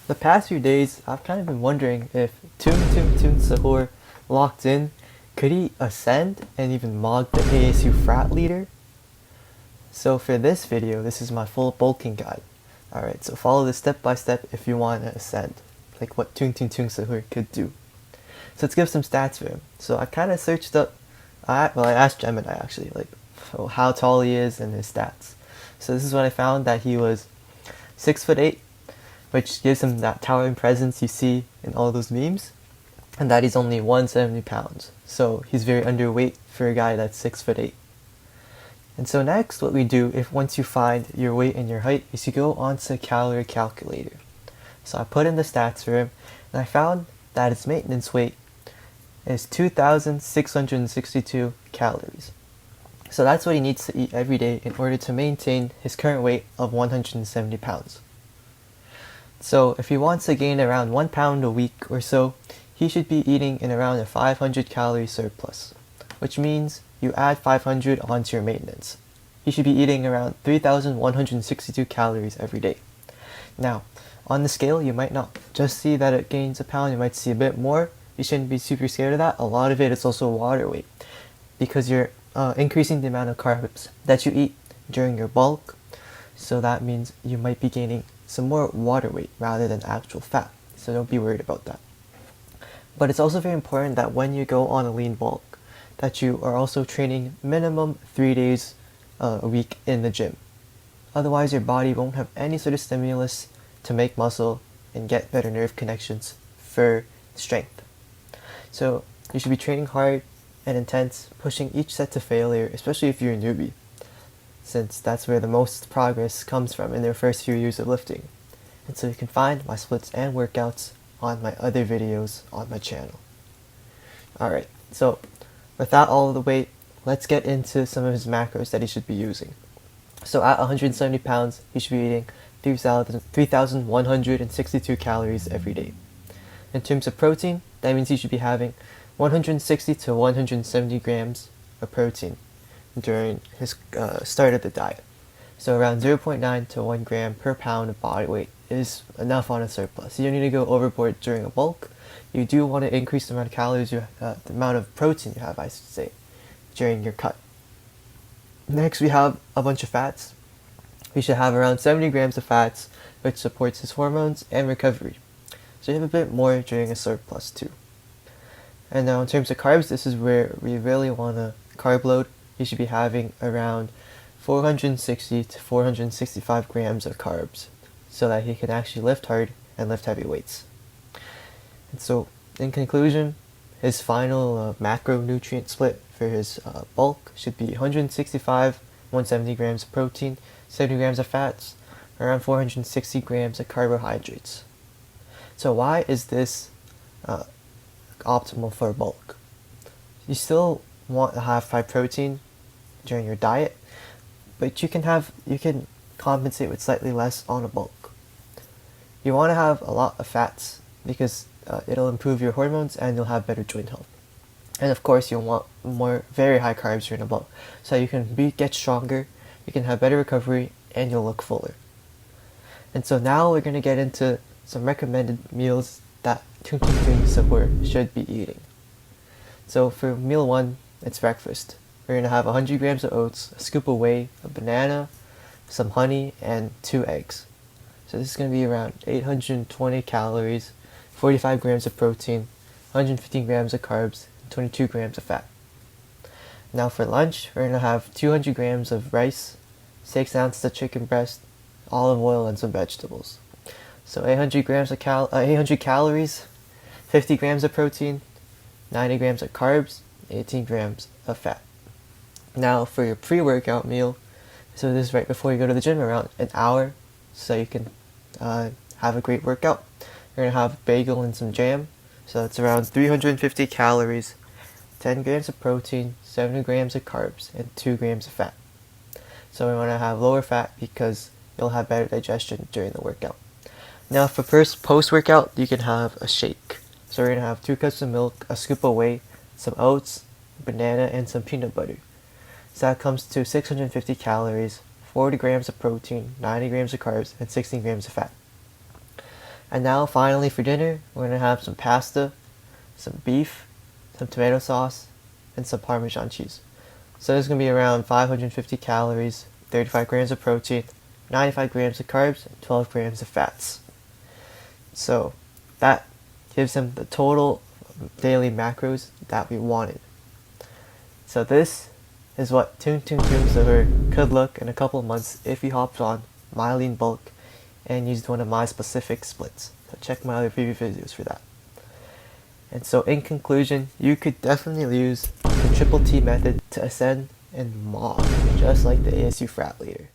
The past few days, I've kind of been wondering if Tung Sahur locked in, could he ascend and even MOG the ASU FRAT leader? So for this video, this is my full bulking guide. Alright, so follow this step by step if you want to ascend, like what Tung Sahur could do. So let's give some stats for him. So I kind of searched up, I asked Gemini actually, like how tall he is and his stats. So this is what I found, that he was 6'8", which gives him that towering presence you see in all those memes, and that he's only 170 pounds. So he's very underweight for a guy that's 6'8". And so next, what we do, if once you find your weight and your height, is you go onto a calorie calculator. So I put in the stats for him, and I found that his maintenance weight is 2,662 calories. So that's what he needs to eat every day in order to maintain his current weight of 170 pounds. So if he wants to gain around 1 pound a week or so, he should be eating in around a 500 calorie surplus, which means you add 500 onto your maintenance. He should be eating around 3,162 calories every day. Now, on the scale, you might not just see that it gains a pound, you might see a bit more. You shouldn't be super scared of that. A lot of it is also water weight, because you're increasing the amount of carbs that you eat during your bulk. So that means you might be gaining some more water weight rather than actual fat. So don't be worried about that. But it's also very important that when you go on a lean bulk, that you are also training minimum 3 days a week in the gym. Otherwise, your body won't have any sort of stimulus to make muscle and get better nerve connections for strength. So you should be training hard and intense, pushing each set to failure, especially if you're a newbie, since that's where the most progress comes from in their first few years of lifting. And so you can find my splits and workouts on my other videos on my channel. Alright, so with that all of the weight, let's get into some of his macros that he should be using. So at 170 pounds, he should be eating 3,162 calories every day. In terms of protein, that means he should be having 160 to 170 grams of protein during his start of the diet. So around 0.9 to 1 gram per pound of body weight is enough on a surplus. You don't need to go overboard during a bulk. You do want to increase the amount of calories, the amount of protein you have, I should say, during your cut. Next, we have a bunch of fats. We should have around 70 grams of fats, which supports his hormones and recovery. So you have a bit more during a surplus too. And now in terms of carbs, this is where we really want to carb load. You should be having around 460 to 465 grams of carbs, so that he can actually lift hard and lift heavy weights. And so in conclusion, his final macronutrient split for his bulk should be 165, 170 grams of protein, 70 grams of fats, around 460 grams of carbohydrates. So why is this optimal for bulk? You still want to have high protein during your diet, but you can compensate with slightly less on a bulk. You want to have a lot of fats because it'll improve your hormones and you'll have better joint health. And of course, you'll want very high carbs during a bulk, so you can get stronger, you can have better recovery, and you'll look fuller. And so now we're going to get into some recommended meals that Tung Sahur should be eating. So for meal 1, it's breakfast. We're going to have 100 grams of oats, a scoop of whey, a banana, some honey, and 2 eggs. So this is going to be around 820 calories, 45 grams of protein, 115 grams of carbs, and 22 grams of fat. Now for lunch, we're going to have 200 grams of rice, 6 ounces of chicken breast, olive oil, and some vegetables. So 800 calories, 50 grams of protein, 90 grams of carbs, 18 grams of fat. Now for your pre-workout meal, so this is right before you go to the gym, around an hour, so you can have a great workout. You're going to have a bagel and some jam, so that's around 350 calories, 10 grams of protein, 70 grams of carbs, and 2 grams of fat. So we want to have lower fat because you'll have better digestion during the workout. Now for post-workout, you can have a shake. So we're going to have 2 cups of milk, a scoop of whey, some oats, banana, and some peanut butter. So that comes to 650 calories, 40 grams of protein, 90 grams of carbs, and 16 grams of fat. And now finally for dinner, we're gonna have some pasta, some beef, some tomato sauce, and some Parmesan cheese. So there's gonna be around 550 calories, 35 grams of protein, 95 grams of carbs, and 12 grams of fats. So that gives him the total daily macros that we wanted. So this is what tung sahur could look in a couple of months if he hopped on my lean bulk and used one of my specific splits. So check my other previous videos for that. And so in conclusion, you could definitely use the triple T method to ascend in MOG, just like the ASU FRAT leader.